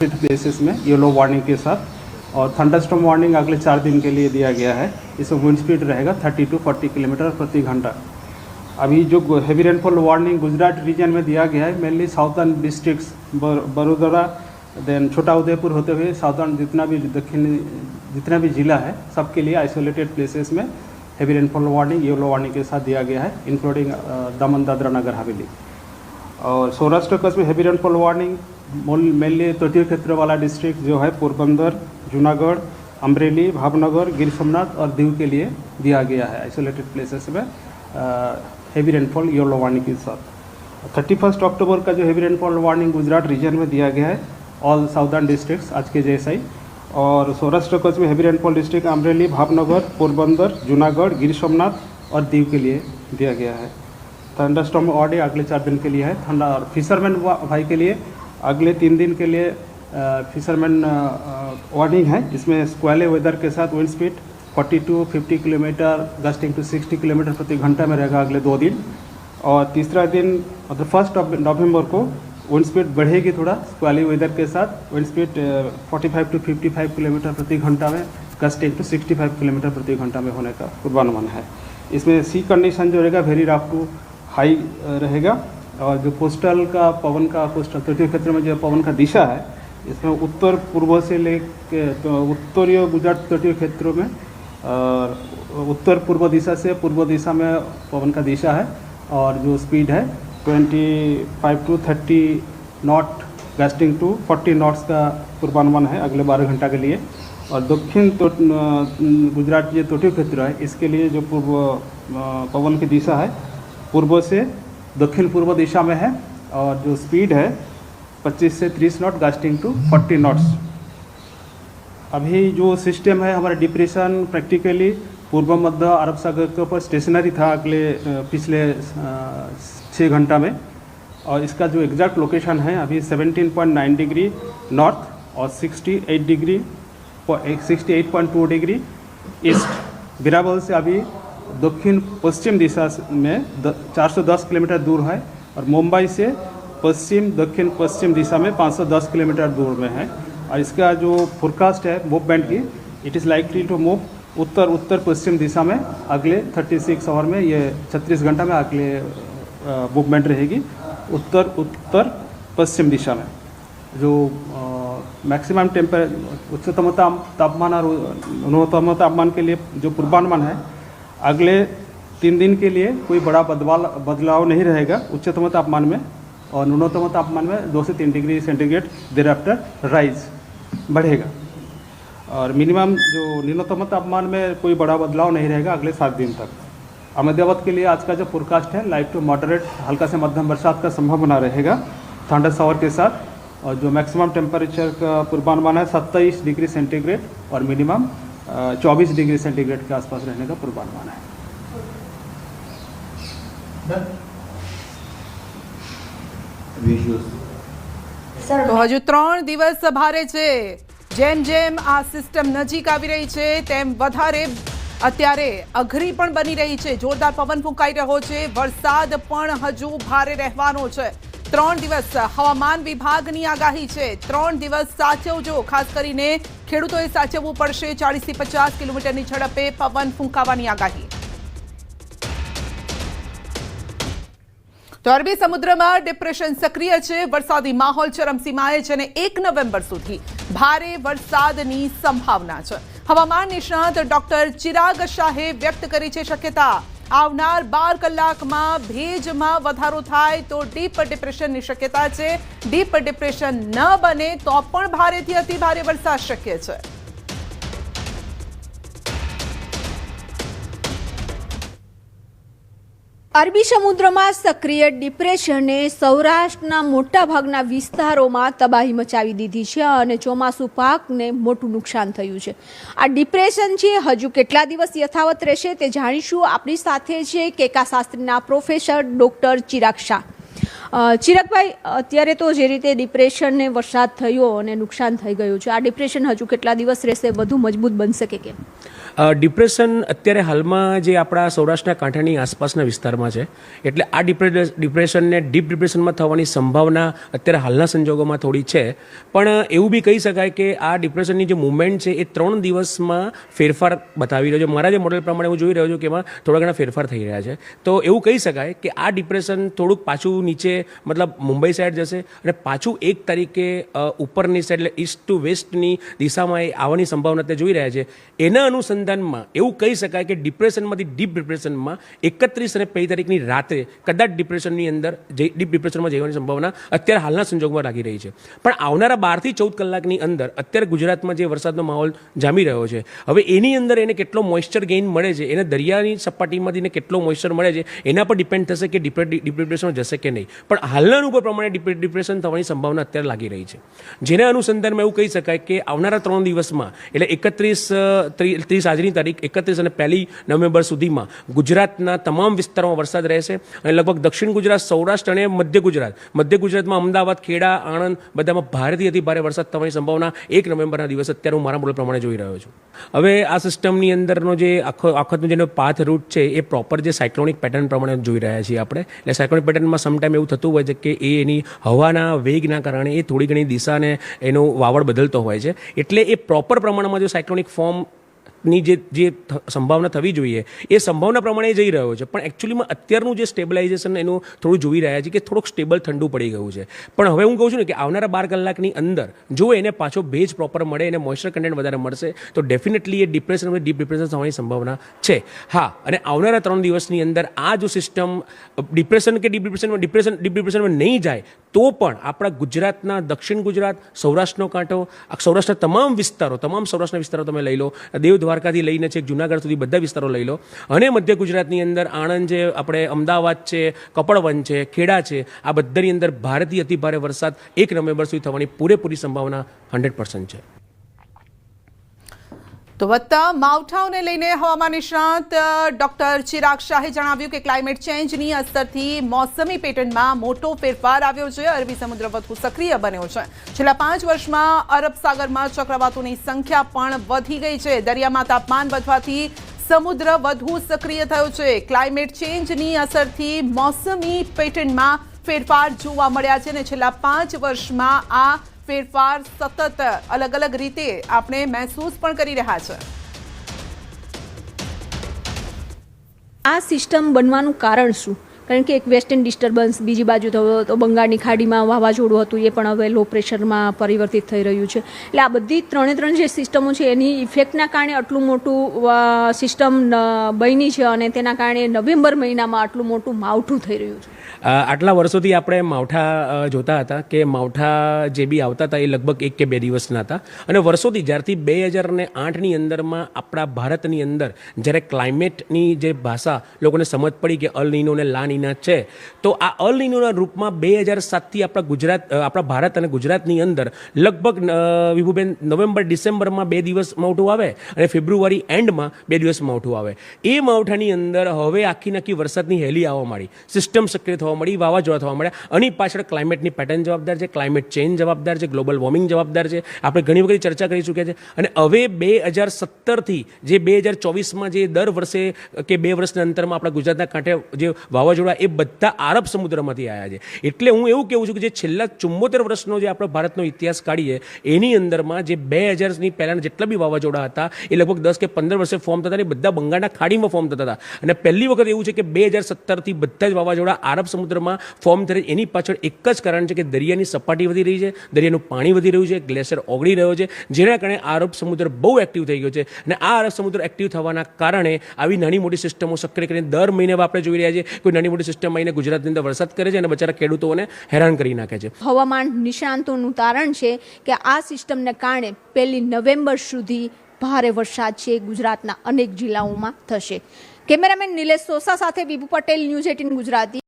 Places में yellow warning के साथ, और थंडरस्टॉर्म वार्निंग अगले 4 दिन के लिए दिया गया है। इसमें विंड स्पीड रहेगा 30 to 40 किलोमीटर प्रति घंटा। अभी जो heavy rainfall warning Gujarat region में दिया गया है, mainly southern districts Vadodara then Chhota Udaipur होते हुए साउथर्न जितना भी जिला है सबके लिए आइसोलेटेड प्लेसेस में heavy rainfall warning yellow warning के साथ दिया गया है, इंक्लूडिंग दमन दादरा नगर हवेली। और सौराष्ट्र कच्छ में हैवी रेनफॉल वार्निंग मेनली तटीय क्षेत्र वाला डिस्ट्रिक्ट जो है पोरबंदर, जूनागढ़, अमरेली, भावनगर, गिर सोमनाथ और दीव के लिए दिया गया है आइसोलेटेड प्लेसेस में हैवी रेनफॉल येलो वार्निंग के साथ। 31 अक्टूबर का जो heavy rainfall warning Gujarat region में दिया गया है ऑल साउदर्न डिस्ट्रिक्ट्स आज के जैसा ही। और सौराष्ट्र कच्छ में heavy rainfall district Amreli, Bhavnagar, Porbandar, Junagadh, Gir Somnath और दीव के लिए दिया गया है। थंडरस्टॉर्म ऑर्डर अगले 4 दिन के लिए है। ठंडा और फिशरमैन भाई के लिए अगले 3 दिन के लिए फिशरमैन वार्निंग है। इसमें स्क्वाले वेदर के साथ wind speed 40 to 50 kilometre gusting to 60 kilometre प्रति घंटा में रहेगा अगले 2 दिन। और तीसरा दिन मतलब 1 नवंबर को विंड स्पीड बढ़ेगी थोड़ा स्क्वाली वेदर के साथ, विंड स्पीड 45 to 55 किलोमीटर प्रति घंटा में गस्टिंग टू 65 किलोमीटर प्रति घंटा में होने का पूर्वानुमान है। इसमें सी कंडीशन जो रहेगा वेरी रफ टू हाई रहेगा। और जो कोस्टल का पवन का कोस्टल तटीय क्षेत्र में जो पवन का दिशा है इसमें उत्तर पूर्व से लेके तो उत्तरीय गुजरात तटीय क्षेत्रों में उत्तर पूर्व दिशा से पूर्व दिशा में पवन का दिशा है। और जो स्पीड है 25 to 30 knot gusting to 40 knots का पूर्वानुमान है अगले 12 घंटा के लिए। और दक्षिण गुजरात जो तटीय क्षेत्र है इसके लिए जो पूर्व पवन की दिशा है पूर्व से दक्षिण पूर्व दिशा में है। और जो स्पीड है 25 से 30 नॉट गस्टिंग टू 40 नॉट्स। अभी जो सिस्टम है हमारा डिप्रेशन प्रैक्टिकली पूर्व मध्य अरब सागर के ऊपर स्टेशनरी था अगले पिछले 6 घंटा में। और इसका जो एग्जैक्ट लोकेशन है अभी 17.9 डिग्री नॉर्थ और 68.2 डिग्री ईस्ट बिराबल से अभी दक्षिण पश्चिम दिशा में 410 किलोमीटर दूर है। और मुंबई से पश्चिम दक्षिण पश्चिम दिशा में 510 किलोमीटर दूर में है। और इसका जो फोरकास्ट है मूवमेंट की it is likely to move उत्तर उत्तर पश्चिम दिशा में अगले 36 आवर में, ये 36 घंटा में अगले मूवमेंट रहेगी उत्तर उत्तर पश्चिम दिशा में। जो मैक्सिमम उच्चतम तापमान और न्यूनतम तापमान के लिए जो पूर्वानुमान है अगले 3 दिन के लिए कोई बड़ा बदलाव नहीं रहेगा उच्चतम तापमान में। और न्यूनतम तापमान में 2 से 3 degree centigrade there after rise बढ़ेगा। और मिनिमम जो न्यूनतम तापमान में कोई बड़ा बदलाव नहीं रहेगा अगले 7 दिन तक। अहमदाबाद के लिए आज का जो फोरकास्ट है लाइट टू मॉडरेट हल्का से मध्यम बरसात का संभावना रहेगा थंडर शावर के साथ। और जो मैक्सिमम टेम्परेचर का पूर्वानुमान है 27 डिग्री सेंटीग्रेड और मिनिमम 24 डिग्री सेंटीग्रेड के आसपास रहने का पूर्वानुमान है। સર હજુ 3 દિવસ ભારે છે, જેમ જેમ આ સિસ્ટમ નજીક આવી રહી છે તેમ વધારે અત્યારે અઘરી પણ બની રહી છે। જોરદાર પવન ફૂંકાઈ રહ્યો છે, વરસાદ પણ હજુ ભારે રહેવાનો છે। 3 દિવસ હવામાન વિભાગની આગાહી છે। 3 દિવસ સાચવજો, ખાસ કરીને ખેડૂતોએ સાચવવું પડશે। 40 થી 50 કિલોમીટરની ઝડપે પવન ફૂંકાવાની આગાહી। તો અરબી સમુદ્રમાં ડિપ્રેશન સક્રિય છે, વરસાદી માહોલ ચરમસીમાએ છે અને 1 નવેમ્બર સુધી ભારે વરસાદની સંભાવના છે। હવામાન નિષ્ણાત ડોક્ટર ચિરાગ શાહે વ્યક્ત કરી છે શક્યતા આવનાર 12 કલાકમાં ભેજમાં વધારો થાય તો ડીપ ડિપ્રેશનની શક્યતા છે। ડીપ ડિપ્રેશન ન બને તો પણ ભારેથી અતિ ભારે વરસાદ શક્ય છે। અરબી સમુદ્રમાં સક્રિય ડિપ્રેશને સૌરાષ્ટ્રના મોટાભાગના વિસ્તારોમાં તબાહી મચાવી દીધી છે અને ચોમાસુ પાકને મોટું નુકસાન થયું છે। આ ડિપ્રેશન છે હજુ કેટલા દિવસ યથાવત રહેશે તે જાણીશું। આપણી સાથે છે કેકા શાસ્ત્રીના પ્રોફેસર ડૉક્ટર ચિરાગ શાહ। ચિરાગભાઈ, અત્યારે તો જે રીતે ડિપ્રેશનને વરસાદ થયો અને નુકસાન થઈ ગયું છે, આ ડિપ્રેશન હજુ કેટલા દિવસ રહેશે, વધુ મજબૂત બનશે કે કેમ? ડિપ્રેશન અત્યારે હાલમાં જે આપણા સૌરાષ્ટ્રના કાંઠાની આસપાસના વિસ્તારમાં છે, એટલે આ ડિપ્રેશનને ડીપ ડિપ્રેશનમાં થવાની સંભાવના અત્યારે હાલના સંજોગોમાં થોડી છે. પણ એવું બી કહી શકાય કે આ ડિપ્રેશનની જે મૂવમેન્ટ છે એ 3 દિવસમાં ફેરફાર બતાવી રહ્યો છે. મારા જે મોડેલ પ્રમાણે હું જોઈ રહ્યો છું કે એમાં થોડા ઘણા ફેરફાર થઈ રહ્યા છે. તો એવું કહી શકાય કે આ ડિપ્રેશન થોડુંક પાછું નીચે મતલબ મુંબઈ સાઈડ જશે અને પાછું 1 તારીખે ઉપરની સાઈડ એટલે ઈસ્ટ ટુ વેસ્ટની દિશામાં એ આવવાની સંભાવના તે જોઈ રહ્યા છે. એના અનુસંધાનમાં એવું કહી શકાય કે ડિપ્રેશનમાંથી ડીપ ડિપ્રેશનમાં 31 અને 1 તારીખની રાત્રે કદાચ ડિપ્રેશનની અંદર ડીપ ડિપ્રેશનમાં જવાની સંભાવના અત્યારે હાલના સંજોગમાં લાગી રહી છે. પણ આવનારા 12 થી 14 કલાકની અંદર અત્યારે ગુજરાતમાં જે વરસાદનો માહોલ જામી રહ્યો છે, હવે એની અંદર એને કેટલો મોઇસ્ચર ગેઇન મળે છે, એને દરિયાની સપાટીમાંથી એને કેટલો મોઇસ્ચર મળે છે એના પર ડિપેન્ડ થશે કે ડીપ ડિપ્રેશન જશે કે નહીં. પણ હાલના અનુભવ પ્રમાણે ડિપ્રેશન થવાની સંભાવના અત્યારે લાગી રહી છે. જેના અનુસંધાનમાં એવું કહી શકાય કે આવનારા 3 દિવસમાં એટલે 30 આજની તારીખ 31 અને 1 નવેમ્બર સુધીમાં ગુજરાતના તમામ વિસ્તારોમાં વરસાદ રહેશે અને લગભગ દક્ષિણ ગુજરાત, સૌરાષ્ટ્ર અને મધ્ય ગુજરાતમાં અમદાવાદ, ખેડા, આણંદ બધામાં ભારેથી અતિ ભારે વરસાદ થવાની સંભાવના 1 નવેમ્બરના દિવસે અત્યારે હું મારા મોડેલ પ્રમાણે જોઈ રહ્યો છું. હવે આ સિસ્ટમની અંદરનો જે આખતનો જેનો પાથ રૂટ છે એ પ્રોપર જે સાયક્લોનિક પેટર્ન પ્રમાણે જોઈ રહ્યા છીએ આપણે. એટલે સાયક્લોનિક પેટર્નમાં સમટાઈમ એવું થતું હોય છે કે એની હવાના વેગના કારણે એ થોડી ઘણી દિશાને એનો વાવડ બદલતો હોય છે. એટલે એ પ્રોપર પ્રમાણમાં જો સાયક્લોનિક ફોર્મની જે સંભાવના થવી જોઈએ એ સંભાવના પ્રમાણે જઈ રહ્યો છે. પણ એકચ્યુઅલીમાં અત્યારનું જે સ્ટેબલાઇઝેશન એનું થોડું જોઈ રહ્યા છે કે થોડુંક સ્ટેબલ ઠંડુ પડી ગયું છે. પણ હવે હું કહું છું ને કે આવનારા 12 કલાકની અંદર જો એને પાછો ભેજ પ્રોપર મળે, એને મોઇસ્ચર કન્ટેન્ટ વધારે મળશે તો ડેફિનેટલી એ ડિપ્રેશન અને ડીપ ડિપ્રેશન થવાની સંભાવના છે. હા, અને આવનારા 3 દિવસની અંદર આ જો સિસ્ટમ ડિપ્રેશન કે ડીપ ડિપ્રેશનમાં નહીં જાય તો પણ આપણા ગુજરાતના દક્ષિણ ગુજરાત, સૌરાષ્ટ્રનો કાંઠો, સૌરાષ્ટ્રના તમામ સૌરાષ્ટ્રના વિસ્તારો તમે લઈ લો, દેવ દ્વારકાથી લઈને છે જુનાગઢ સુધી બધા વિસ્તારો લઈ લો, અને મધ્ય ગુજરાતની અંદર આણંદ છે, આપણે અમદાવાદ છે, કપડવન છે, ખેડા છે, આ બધાની અંદર ભારેથી અતિ ભારે વરસાદ 1 નવેમ્બર સુધી થવાની પૂરેપૂરી સંભાવના 100% છે. તો વધતા માવઠાઓને લઈને હવામાન નિષ્ણાત ડોક્ટર ચિરાગ શાહે જણાવ્યું કે ક્લાઇમેટ ચેન્જની અસરથી મોસમી પેટર્નમાં મોટો ફેરફાર આવ્યો છે. અરબી સમુદ્ર વધુ સક્રિય બન્યો છે. છેલ્લા 5 વર્ષમાં અરબ સાગરમાં ચક્રવાતોની સંખ્યા પણ વધી ગઈ છે. દરિયામાં તાપમાન વધવાથી સમુદ્ર વધુ સક્રિય થયો છે. ક્લાઇમેટ ચેન્જની અસરથી મોસમી પેટર્નમાં ફેરફાર જોવા મળ્યા છે અને છેલ્લા 5 વર્ષમાં આ ફેરફાર સતત અલગ અલગ રીતે આપણે મહેસૂસ પણ કરી રહ્યા છે. આ સિસ્ટમ બનવાનું કારણ શું? કારણ કે એક વેસ્ટર્ન ડિસ્ટર્બન્સ, બીજી બાજુ તો બંગાળની ખાડીમાં વાવાઝોડું હતું એ પણ હવે લો પ્રેશરમાં પરિવર્તિત થઈ રહ્યું છે. એટલે આ બધી 3 જે સિસ્ટમો છે એની ઇફેક્ટના કારણે આટલું મોટું સિસ્ટમ બની છે અને તેના કારણે નવેમ્બર મહિનામાં આટલું મોટું માવઠું થઈ રહ્યું છે. આટલા વર્ષોથી આપણે માવઠા જોતા હતા કે માવઠા જે બી આવતા હતા એ લગભગ 1 કે 2 દિવસના હતા. અને વર્ષોથી જ્યારથી 2008ની અંદરમાં આપણા ભારતની અંદર જ્યારે ક્લાઇમેટની જે ભાષા લોકોને સમજ પડી કે અલ નીનો અને લા નીના છે, તો આ અલ નીનોના રૂપમાં 2007થી આપણા ભારત અને ગુજરાતની અંદર લગભગ વિભુબેન નવેમ્બર ડિસેમ્બરમાં 2 દિવસ માવઠું આવે અને ફેબ્રુઆરી એન્ડમાં 2 દિવસ માવઠું આવે. એ માવઠાની અંદર હવે આખી વરસાદની હેલી આવવા માંડી, સિસ્ટમ સક્રિય થવા મળી, વાવાઝોડા થવા મળ્યા. આની પાછળ ક્લાઇમેટની પેટર્ન જવાબદાર છે, ક્લાઇમેટ ચેન્જ જવાબદાર છે, ગ્લોબલ વોર્મિંગ જવાબદાર છે. આપણે ઘણી વખત ચર્ચા કરી ચૂક્યા છે. અને હવે 2017થી જે 2024માં જે દર વર્ષે કે 2 વર્ષના અંતરમાં આપણા ગુજરાતના કાંઠે જે વાવાઝોડા એ બધા આરબ સમુદ્રમાંથી આવ્યા છે. એટલે હું એવું કહેવું છું કે જે છેલ્લા 74 વર્ષનો જે આપણો ભારતનો ઇતિહાસ કાઢીએ એની અંદરમાં જે 2000ની પહેલાંના જેટલા બી વાવાઝોડા હતા એ લગભગ 10 કે 15 વર્ષે ફોર્મ થતા, એ બધા બંગાળના ખાડીમાં ફોર્મ થતા હતા. અને પહેલી વખત એવું છે કે 2017થી બધા જ વાવાઝોડા આરબ સમુદ્રમાં ફોર્મ થાય. એની પાછળ એક જ કારણ છે કે દરિયાની સપાટી વધી રહી છે, દરિયાનું પાણી વધી રહ્યું છે, ગ્લેશિયર ઓગળી રહ્યો છે, જેના કારણે આરબ સમુદ્ર બહુ એક્ટિવ થઈ ગયો છે. અને આ આરબ સમુદ્ર એક્ટિવ થવાના કારણે આવી નાની મોટી સિસ્ટમો સક્રિય કરીને દર મહિને આપણે જોઈ રહ્યા છીએ કોઈ નાની મોટી સિસ્ટમ આવીને ગુજરાતની અંદર વરસાદ કરે છે અને બચારા ખેડૂતોને હેરાન કરી નાખે છે. હવામાન નિષ્ણાંતોનું તારણ છે કે આ સિસ્ટમને કારણે 1 નવેમ્બર સુધી ભારે વરસાદ છે ગુજરાતના અનેક જિલ્લાઓમાં થશે. કેમેરામેન નિલેશ સોસા સાથે વિભુ પટેલ, ન્યૂઝ 18 ગુજરાતી.